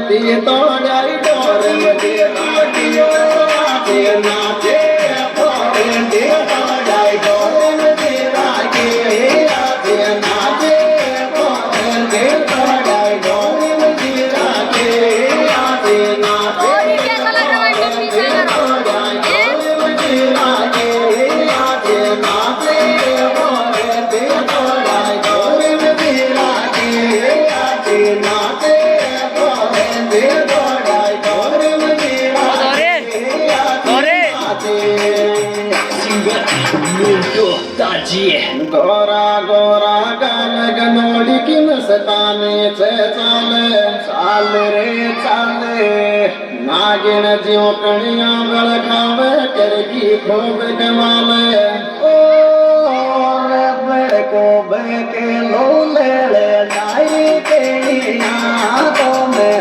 ती तो जाई डोर मजे नाचियो नाचे नाचे पोरे ती तो जाई डोर मजे नाचे नाचे नाचे पोरे ती तो जाई डोर मजे नाचे नाचे नाचे और क्या कलर का बटन पीछे करो गोरा गोरा गाल गनोड़ी की मस्ताने से चाले चाल रे चाले नागिन ज्यों कणिया गल खावे करगी खूब कमाले ओ रे बेको बेके लो ले ले नाई के तो में